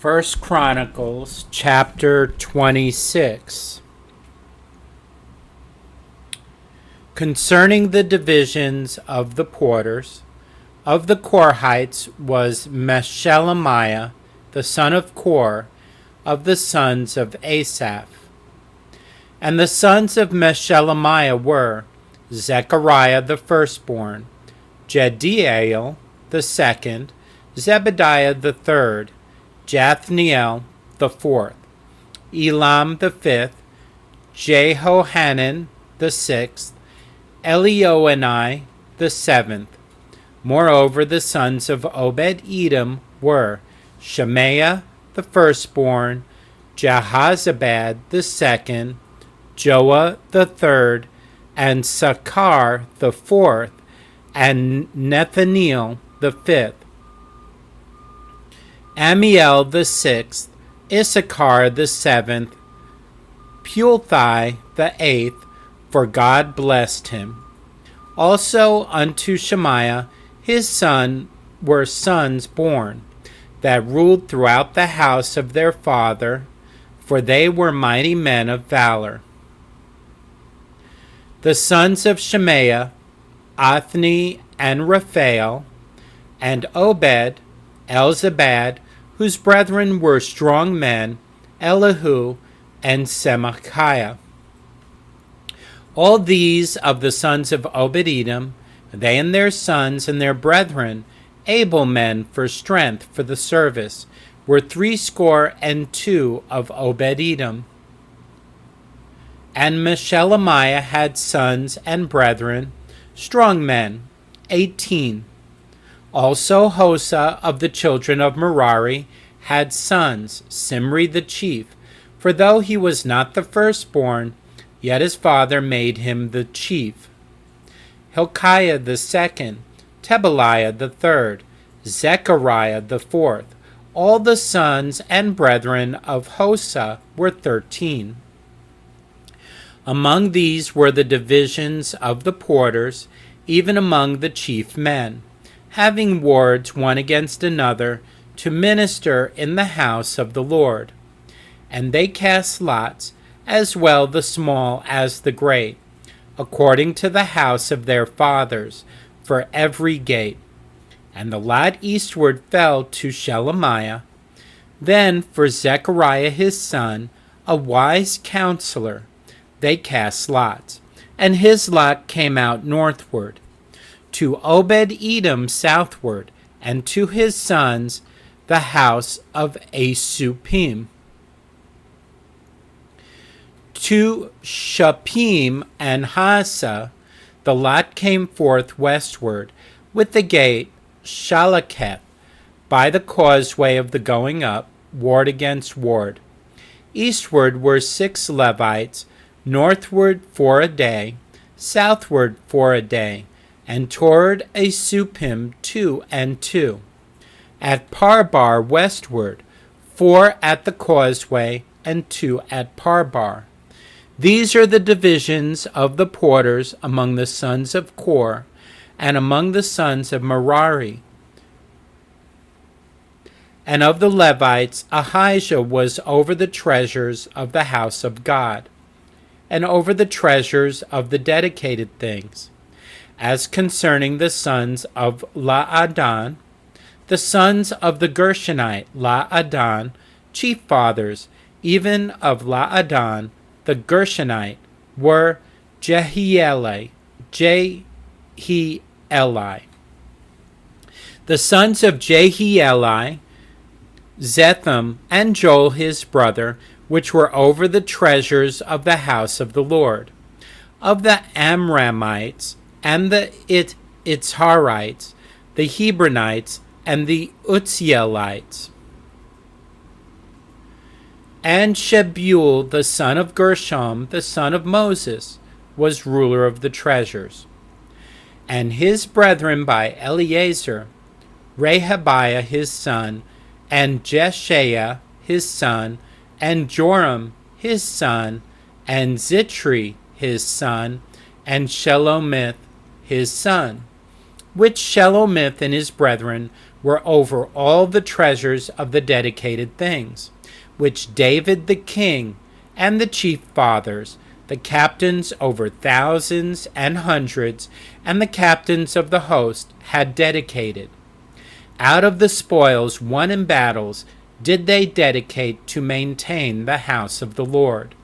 First Chronicles chapter 26. Concerning the divisions of the porters, of the Korhites was Meshelemiah, the son of Kor, of the sons of Asaph. And the sons of Meshelemiah were Zechariah the firstborn, Jediael the second, Zebediah the third, Jathniel the fourth, Elam the fifth, Jehohanan the sixth, Elioenai the seventh. Moreover, the sons of Obed-Edom were Shemaiah the firstborn, Jehozabad the second, Joah the third, and Sakkar the fourth, and Nethaniel the fifth. Amiel the sixth, Issachar the seventh, Pulthai the eighth, for God blessed him. Also unto Shemaiah his son were sons born, that ruled throughout the house of their father, for they were mighty men of valor. The sons of Shemaiah, Othni and Raphael, and Obed, Elzabad, whose brethren were strong men, Elihu and Semachiah. All these of the sons of Obed-Edom, they and their sons and their brethren, able men for strength for the service, were 62 of Obed-Edom. And Meshelemiah had sons and brethren, strong men, 18. Also Hosa of the children of Merari had sons, Simri the chief, for though he was not the firstborn, yet his father made him the chief. Hilkiah the second, Tebaliah the third, Zechariah the fourth. All the sons and brethren of Hosa were 13. Among these were the divisions of the porters, even among the chief men, having wards one against another, to minister in the house of the Lord. And they cast lots, as well the small as the great, according to the house of their fathers, for every gate. And the lot eastward fell to Shelemiah. Then for Zechariah his son, a wise counselor, they cast lots, and his lot came out northward, to Obed-Edom southward, and to his sons the house of Asupim. To Shapim and Hasa the lot came forth westward, with the gate Shalaketh, by the causeway of the going up, ward against ward. Eastward were 6 Levites, northward 4 a day, southward 4 a day, and toward Asupim 2 and 2. At Parbar westward, 4 at the causeway, and 2 at Parbar. These are the divisions of the porters among the sons of Kor, and among the sons of Merari. And of the Levites, Ahijah was over the treasures of the house of God, and over the treasures of the dedicated things. As concerning the sons of Laadan, the sons of the Gershonite Laadan, chief fathers, even of Laadan, the Gershonite, were Jehieli. The sons of Jehieli, Zetham, and Joel his brother, which were over the treasures of the house of the Lord. Of the Amramites, and the Itzharites, the Hebronites, and the Uzzielites. And Shebuel, the son of Gershom, the son of Moses, was ruler of the treasures. And his brethren by Eleazar, Rehabiah his son, and Jeshaiah his son, and Joram his son, and Zitri his son, and Shelomith his son, which Shelomith and his brethren were over all the treasures of the dedicated things, which David the king and the chief fathers, the captains over thousands and hundreds, and the captains of the host had dedicated. Out of the spoils won in battles did they dedicate to maintain the house of the Lord.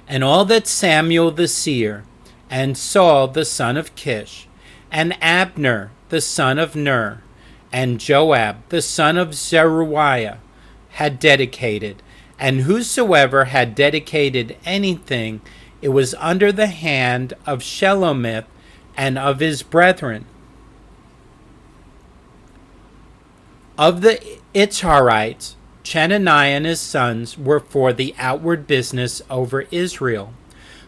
And all that Samuel the seer, and Saul the son of Kish, and Abner the son of Ner, and Joab the son of Zeruiah had dedicated, and whosoever had dedicated anything, it was under the hand of Shelomith and of his brethren. Of the Itcharites, Chenaniah and his sons were for the outward business over Israel,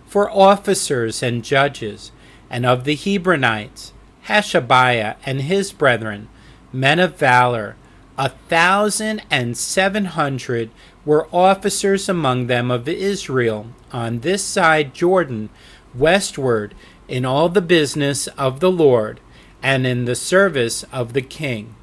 for officers and judges, and of the Hebronites, Hashabiah and his brethren, men of valor, 1,700 were officers among them of Israel on this side Jordan, westward, in all the business of the Lord, and in the service of the king.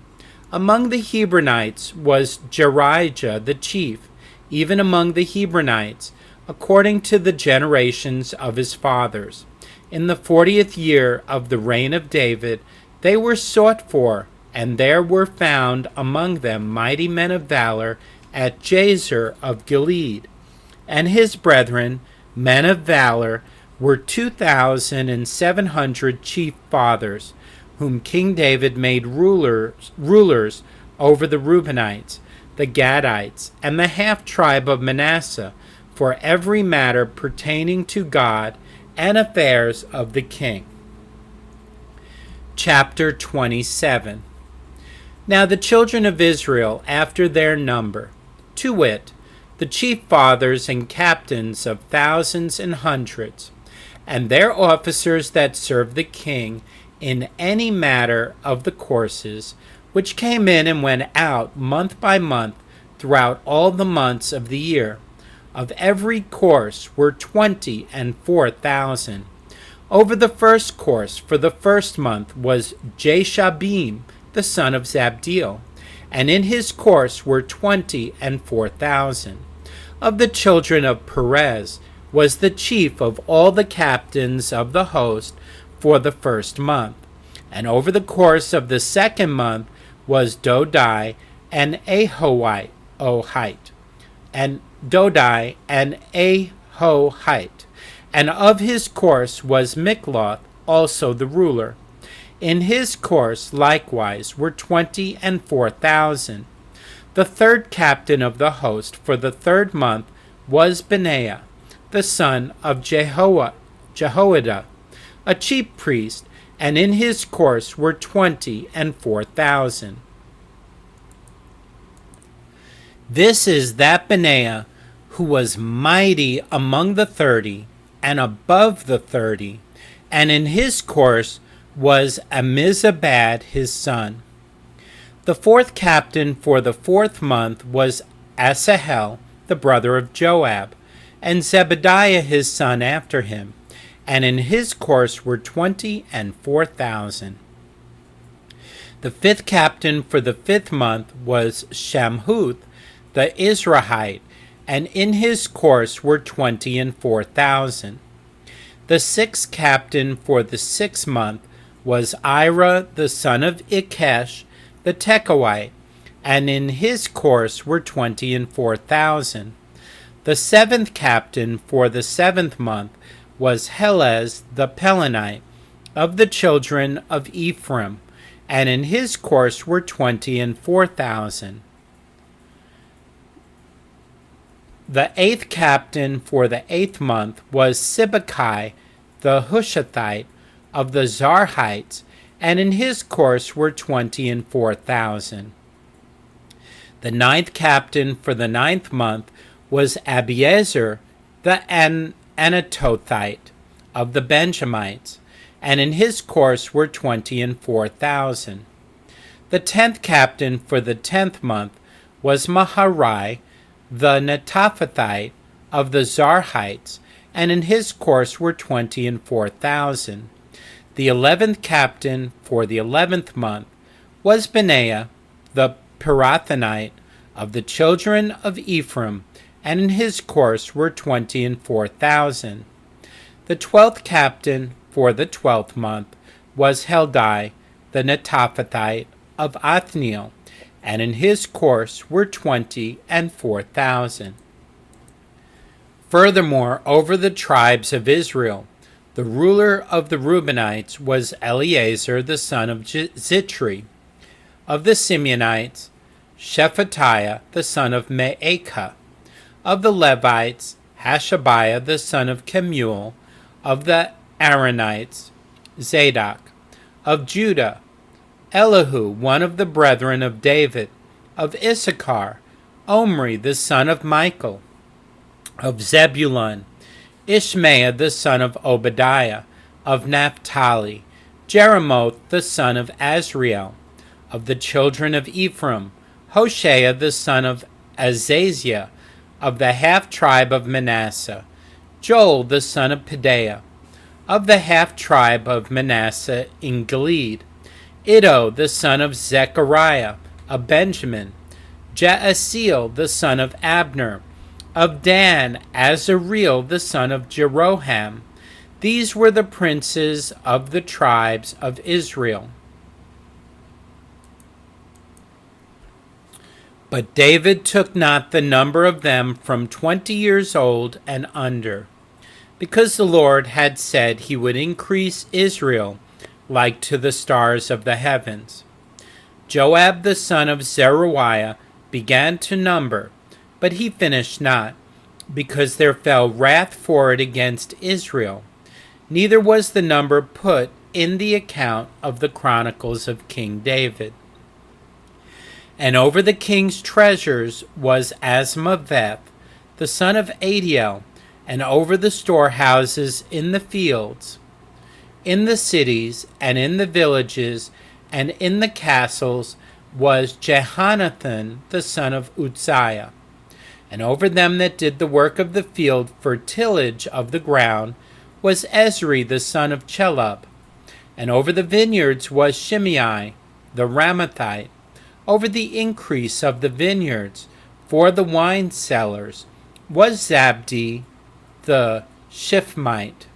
Among the Hebronites was Jerijah the chief, even among the Hebronites, according to the generations of his fathers. In the 40th year of the reign of David, they were sought for, and there were found among them mighty men of valor at Jazer of Gilead. And his brethren, men of valor, were 2,700 chief fathers, whom King David made rulers over the Reubenites, the Gadites, and the half-tribe of Manasseh, for every matter pertaining to God and affairs of the king. Chapter 27. Now the children of Israel after their number, to wit, the chief fathers and captains of thousands and hundreds, and their officers that served the king in any matter of the courses, which came in and went out month by month throughout all the months of the year, of every course were 24,000. Over the first course for the first month was Jashabim, the son of Zabdiel, and in his course were 24,000. Of the children of Perez was the chief of all the captains of the host for the first month. And over the course of the second month was Dodai and Ahohite, and Dodai and Ahohite. And of his course was Mikloth, also the ruler. In his course likewise were 24,000. The third captain of the host for the third month was Benaiah, the son of Jehoiada, a chief priest, and in his course were 24,000. This is that Benaiah who was mighty among the 30 and above the 30, and in his course was Amizabad his son. The fourth captain for the fourth month was Asahel, the brother of Joab, and Zebadiah his son after him, and in his course were 24,000. The fifth captain for the fifth month was Shamhuth, the Israelite, and in his course were 24,000. The sixth captain for the sixth month was Ira, the son of Ikesh, the Tekoite, and in his course were 24,000. The seventh captain for the seventh month was Helez the Pelonite, of the children of Ephraim, and in his course were 24,000. The eighth captain for the eighth month was Sibbecai the Hushathite, of the Zarhites, and in his course were 24,000. The ninth captain for the ninth month was Abiezer the Anatothite, of the Benjamites, and in his course were 24,000. The 10th captain for the 10th month was Maharai, the Netophathite, of the Zarhites, and in his course were 24,000. The 11th captain for the 11th month was Benaiah the Pirathonite of the children of Ephraim, and in his course were 24,000. The 12th captain for the 12th month was Heldai the Netophathite of Othniel, and in his course were 24,000. Furthermore, over the tribes of Israel, the ruler of the Reubenites was Eleazar the son of Zitri. Of the Simeonites, Shephatiah the son of Maacah. Of the Levites, Hashabiah the son of Kemuel. Of the Aaronites, Zadok. Of Judah, Elihu, one of the brethren of David. Of Issachar, Omri the son of Michael. Of Zebulun, Ishmael the son of Obadiah. Of Naphtali, Jeremoth the son of Azriel. Of the children of Ephraim, Hoshea the son of Azaziah. Of the half-tribe of Manasseh, Joel the son of Pedaiah. Of the half-tribe of Manasseh in Gilead, Iddo the son of Zechariah of Benjamin. Jaasiel the son of Abner. Of Dan, Azareel the son of Jeroham. These were the princes of the tribes of Israel. But David took not the number of them from 20 years old and under, because the Lord had said he would increase Israel like to the stars of the heavens. Joab the son of Zeruiah began to number, but he finished not, because there fell wrath for it against Israel. Neither was the number put in the account of the Chronicles of King David. And over the king's treasures was Asmaveth, the son of Adiel, and over the storehouses in the fields, in the cities, and in the villages, and in the castles was Jehonathan, the son of Uzziah. And over them that did the work of the field for tillage of the ground was Ezri, the son of Chelub. And over the vineyards was Shimei, the Ramathite. Over the increase of the vineyards for the wine cellars was Zabdi the Shiphmite.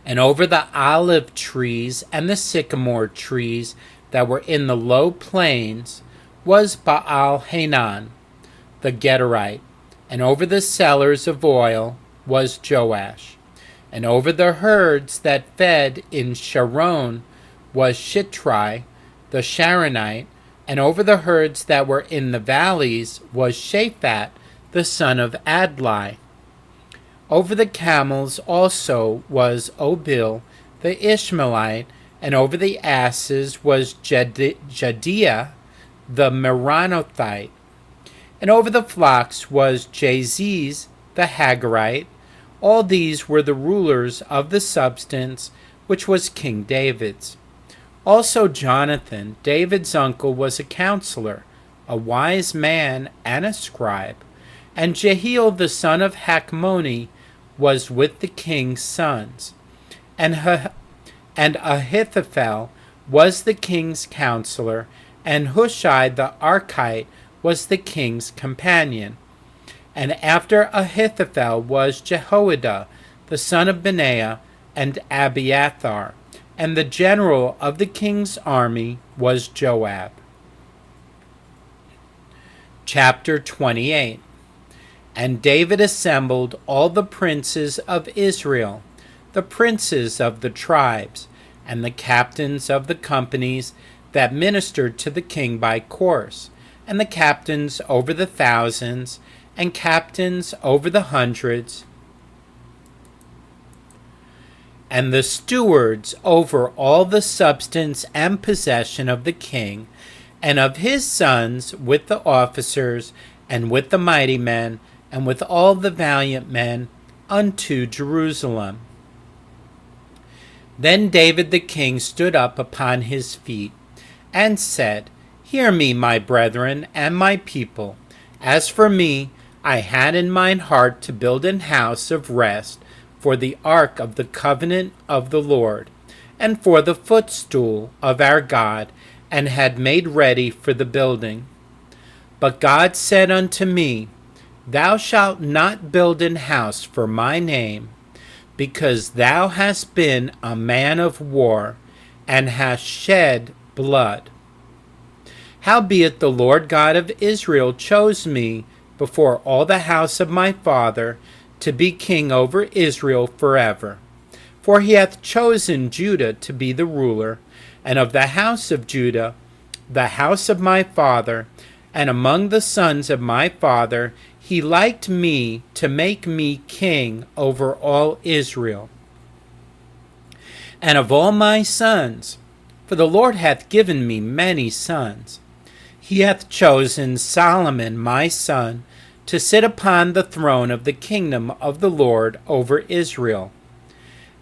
And over the olive trees and the sycamore trees that were in the low plains was Baal-Hanan the Gederite. And over the cellars of oil was Joash. And over the herds that fed in Sharon was Shitrai the Sharonite, and over the herds that were in the valleys was Shaphat the son of Adlai. Over the camels also was Obil the Ishmaelite, and over the asses was Jediah the Meronothite. And over the flocks was Jaziz the Hagarite. All these were the rulers of the substance which was King David's. Also Jonathan, David's uncle, was a counselor, a wise man, and a scribe. And Jehiel the son of Hakmoni was with the king's sons. And Ahithophel was the king's counselor, and Hushai the Archite was the king's companion. And after Ahithophel was Jehoiada the son of Benaiah, and Abiathar. And the general of the king's army was Joab. Chapter 28. And David assembled all the princes of Israel, the princes of the tribes, and the captains of the companies that ministered to the king by course, and the captains over the thousands, and captains over the hundreds, and the stewards over all the substance and possession of the king, and of his sons, with the officers, and with the mighty men, and with all the valiant men, unto Jerusalem. Then David the king stood up upon his feet, and said, Hear me, my brethren, and my people. As for me, I had in mine heart to build an house of rest, for the ark of the covenant of the Lord, and for the footstool of our God, and had made ready for the building. But God said unto me, Thou shalt not build an house for my name, because thou hast been a man of war, and hast shed blood. Howbeit the Lord God of Israel chose me before all the house of my father to be king over Israel forever. For he hath chosen Judah to be the ruler, and of the house of Judah, the house of my father, and among the sons of my father, he liked me to make me king over all Israel. And of all my sons, for the Lord hath given me many sons, he hath chosen Solomon my son to sit upon the throne of the kingdom of the Lord over Israel.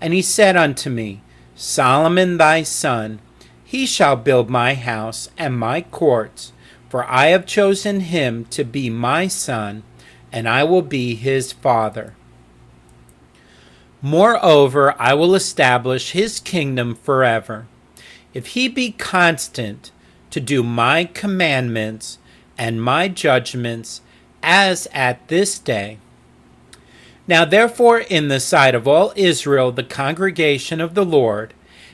And he said unto me, Solomon thy son, he shall build my house and my courts, for I have chosen him to be my son, and I will be his father. Moreover, I will establish his kingdom forever, if he be constant to do my commandments and my judgments, as at this day. Now therefore in the sight of all Israel, the congregation of the Lord,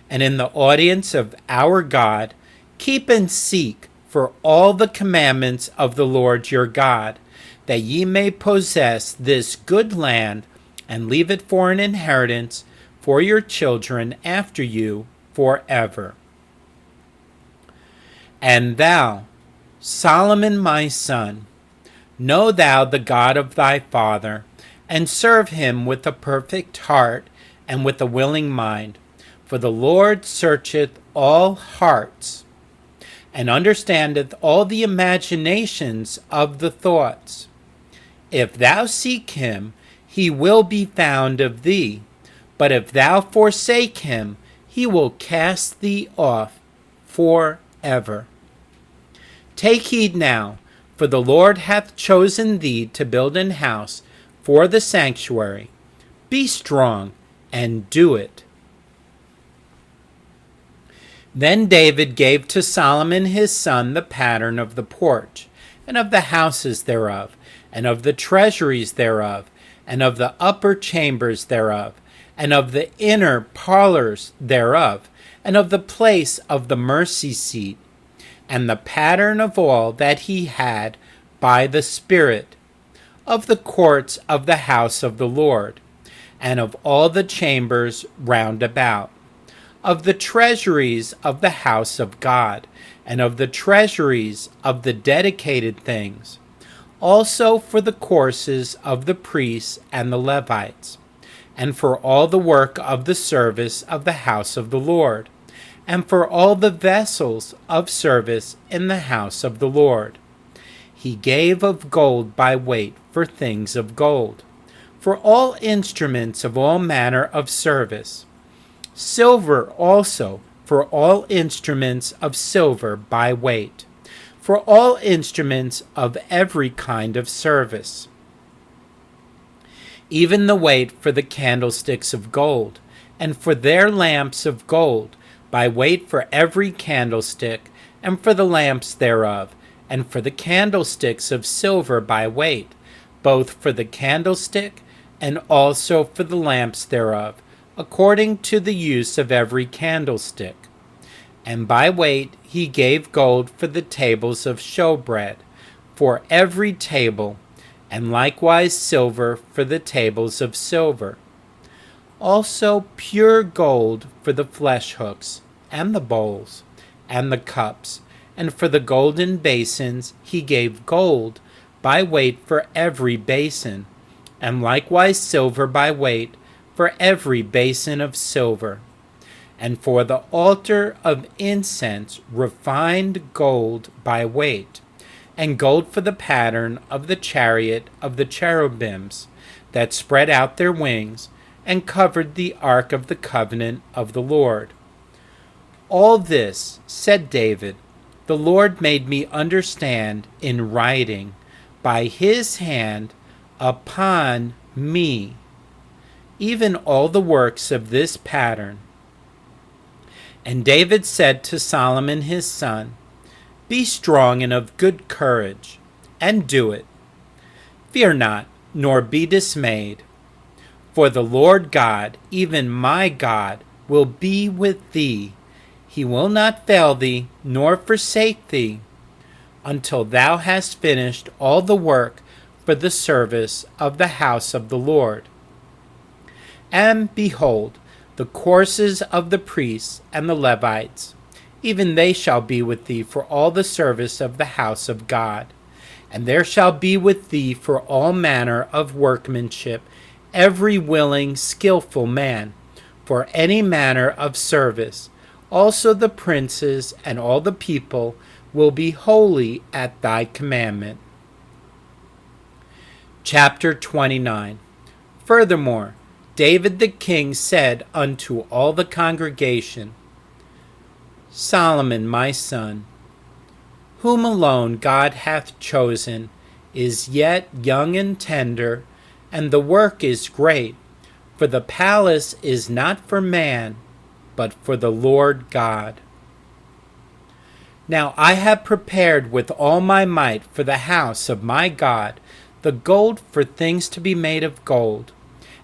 and in the audience of our God, keep and seek for all the commandments of the Lord your God, that ye may possess this good land, and leave it for an inheritance for your children after you forever. And thou, Solomon my son, know thou the God of thy father, and serve him with a perfect heart and with a willing mind. For the Lord searcheth all hearts, and understandeth all the imaginations of the thoughts. If thou seek him, he will be found of thee. But if thou forsake him, he will cast thee off forever. Take heed now, for the Lord hath chosen thee to build an house for the sanctuary. Be strong and do it. Then David gave to Solomon his son the pattern of the porch, and of the houses thereof, and of the treasuries thereof, and of the upper chambers thereof, and of the inner parlors thereof, and of the place of the mercy seat, and the pattern of all that he had by the Spirit, of the courts of the house of the Lord, and of all the chambers round about, of the treasuries of the house of God, and of the treasuries of the dedicated things, also for the courses of the priests and the Levites, and for all the work of the service of the house of the Lord, and for all the vessels of service in the house of the Lord. He gave of gold by weight for things of gold, for all instruments of all manner of service, silver also for all instruments of silver by weight, for all instruments of every kind of service, even the weight for the candlesticks of gold, and for their lamps of gold, by weight for every candlestick, and for the lamps thereof, and for the candlesticks of silver by weight, both for the candlestick, and also for the lamps thereof, according to the use of every candlestick. And by weight he gave gold for the tables of showbread, for every table, and likewise silver for the tables of silver. Also pure gold for the flesh hooks, and the bowls, and the cups, and for the golden basins he gave gold by weight for every basin, and likewise silver by weight for every basin of silver. And for the altar of incense refined gold by weight, and gold for the pattern of the chariot of the cherubims that spread out their wings, and covered the ark of the covenant of the Lord. All this, said David, the Lord made me understand in writing by his hand upon me, even all the works of this pattern. And David said to Solomon his son, Be strong and of good courage, and do it. Fear not, nor be dismayed. For the Lord God, even my God, will be with thee. He will not fail thee, nor forsake thee, until thou hast finished all the work for the service of the house of the Lord. And behold, the courses of the priests and the Levites, even they shall be with thee for all the service of the house of God. And there shall be with thee for all manner of workmanship every willing, skillful man, for any manner of service. Also the princes and all the people will be holy at thy commandment. Chapter 29. Furthermore, David the king said unto all the congregation, Solomon my son, whom alone God hath chosen, is yet young and tender, and the work is great, for the palace is not for man, but for the Lord God. Now I have prepared with all my might for the house of my God the gold for things to be made of gold,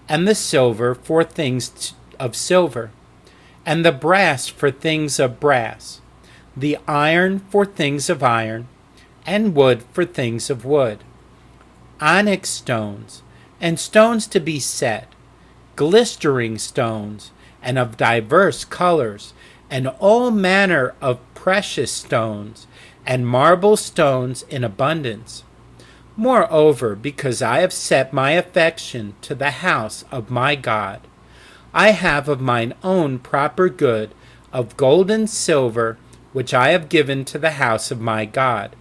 and the silver for things of silver, and the brass for things of brass, the iron for things of iron, and wood for things of wood, onyx stones, and stones to be set, glistering stones, and of diverse colors, and all manner of precious stones, and marble stones in abundance. Moreover, because I have set my affection to the house of my God, I have of mine own proper good of gold and silver, which I have given to the house of my God,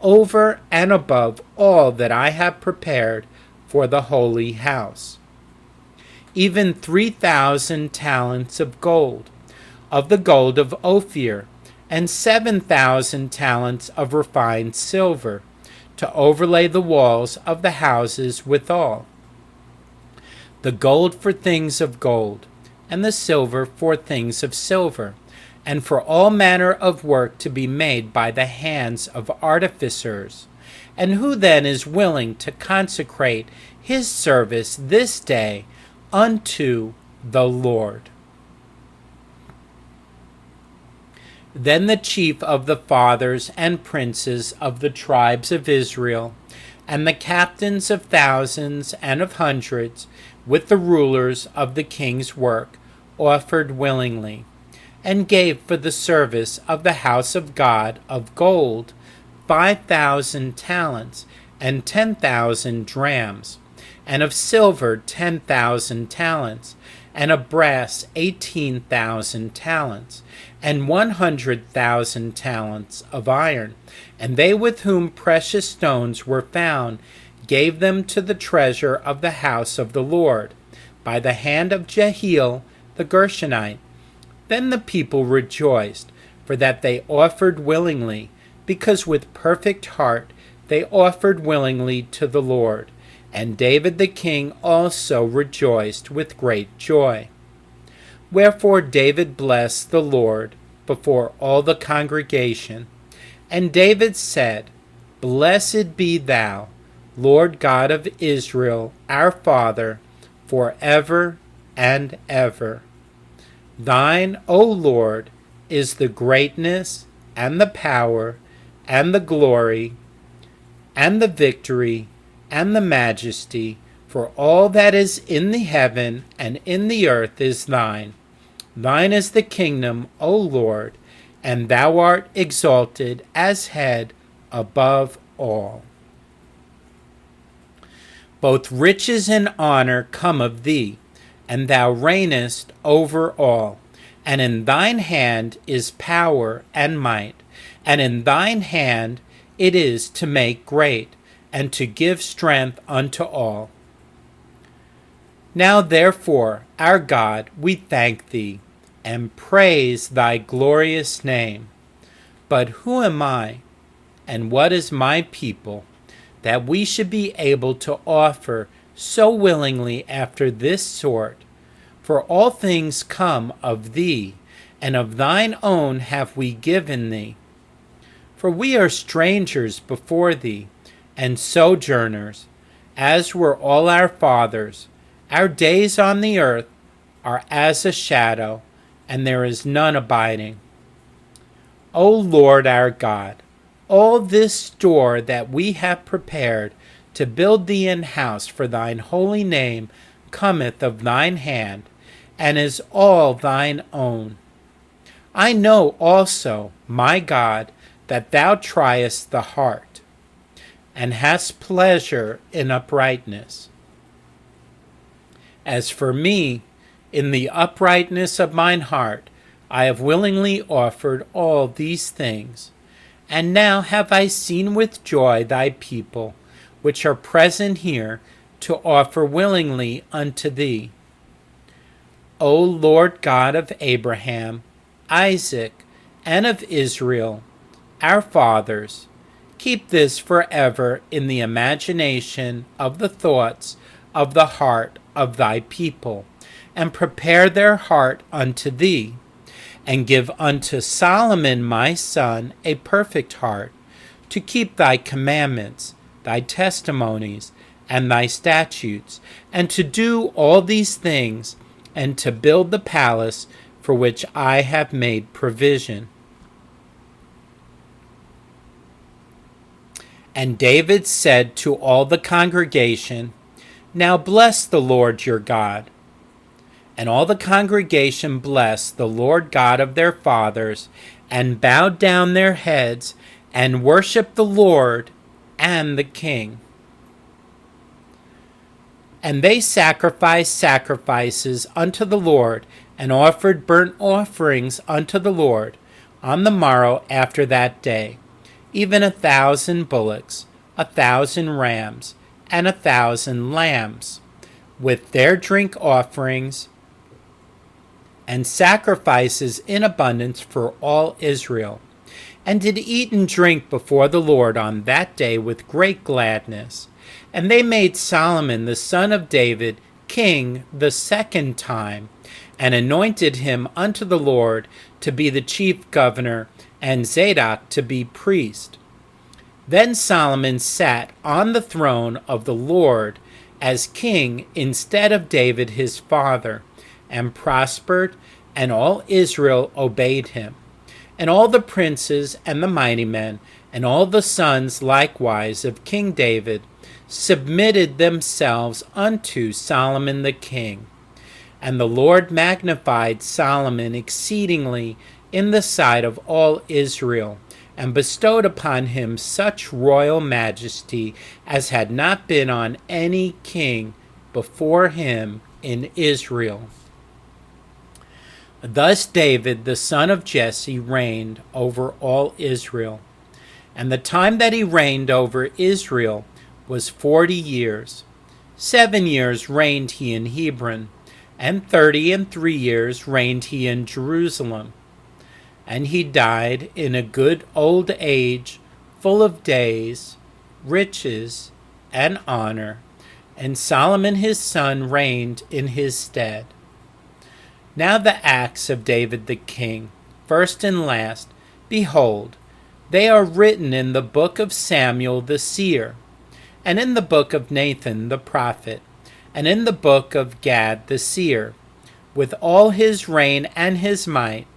over and above all that I have prepared for the holy house. Even 3,000 talents of gold, of the gold of Ophir, and 7,000 talents of refined silver, to overlay the walls of the houses withal. The gold for things of gold, and the silver for things of silver, and for all manner of work to be made by the hands of artificers. And who then is willing to consecrate his service this day unto the Lord? Then the chief of the fathers and princes of the tribes of Israel, and the captains of thousands and of hundreds, with the rulers of the king's work, offered willingly, and gave for the service of the house of God of gold 5,000 talents, and 10,000 drams, and of silver 10,000 talents, and of brass 18,000 talents, and 100,000 talents of iron. And they with whom precious stones were found gave them to the treasure of the house of the Lord, by the hand of Jehiel the Gershonite. Then the people rejoiced, for that they offered willingly, because with perfect heart they offered willingly to the Lord. And David the king also rejoiced with great joy. Wherefore David blessed the Lord before all the congregation. And David said, Blessed be thou, Lord God of Israel, our Father, forever and ever. Thine, O Lord, is the greatness, and the power, and the glory, and the victory, and the majesty, for all that is in the heaven and in the earth is thine. Thine is the kingdom, O Lord, and thou art exalted as head above all. Both riches and honor come of thee, and thou reignest over all. And in thine hand is power and might, and in thine hand it is to make great, and to give strength unto all. Now therefore, our God, we thank thee, and praise thy glorious name. But who am I, and what is my people, that we should be able to offer so willingly after this sort? For all things come of thee, and of thine own have we given thee. For we are strangers before thee, and sojourners, as were all our fathers. Our days on the earth are as a shadow, and there is none abiding. O Lord our God, all this store that we have prepared to build thee an house for thine holy name cometh of thine hand, and is all thine own. I know also, my God, that thou triest the heart, and hast pleasure in uprightness. As for me, in the uprightness of mine heart, I have willingly offered all these things. And now have I seen with joy thy people, which are present here, to offer willingly unto thee. O Lord God of Abraham, Isaac, and of Israel, our fathers, keep this forever in the imagination of the thoughts of the heart of thy people, and prepare their heart unto thee, and give unto Solomon my son a perfect heart, to keep thy commandments, thy testimonies, and thy statutes, and to do all these things, and to build the palace for which I have made provision. And David said to all the congregation, Now bless the Lord your God. And all the congregation blessed the Lord God of their fathers, and bowed down their heads, and worshipped the Lord and the king. And they sacrificed sacrifices unto the Lord, and offered burnt offerings unto the Lord on the morrow after that day, even 1,000 bullocks, 1,000 rams, and 1,000 lambs, with their drink offerings, and sacrifices in abundance for all Israel, and did eat and drink before the Lord on that day with great gladness. And they made Solomon the son of David king the second time, and anointed him unto the Lord to be the chief governor, and Zadok to be priest. Then Solomon sat on the throne of the Lord as king instead of David his father, and prospered, and all Israel obeyed him. And all the princes and the mighty men, and all the sons likewise of King David, submitted themselves unto Solomon the king. And the Lord magnified Solomon exceedingly in the sight of all Israel, and bestowed upon him such royal majesty as had not been on any king before him in Israel. Thus David the son of Jesse reigned over all Israel. And the time that he reigned over Israel was 40 years. 7 years reigned he in Hebron, and 33 years reigned he in Jerusalem. And he died in a good old age, full of days, riches, and honor. And Solomon his son reigned in his stead. Now the acts of David the king, first and last, behold, they are written in the book of Samuel the seer, and in the book of Nathan the prophet, and in the book of Gad the seer, with all his reign and his might,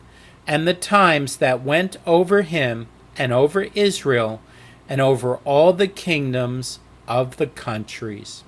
and the times that went over him and over Israel, and over all the kingdoms of the countries.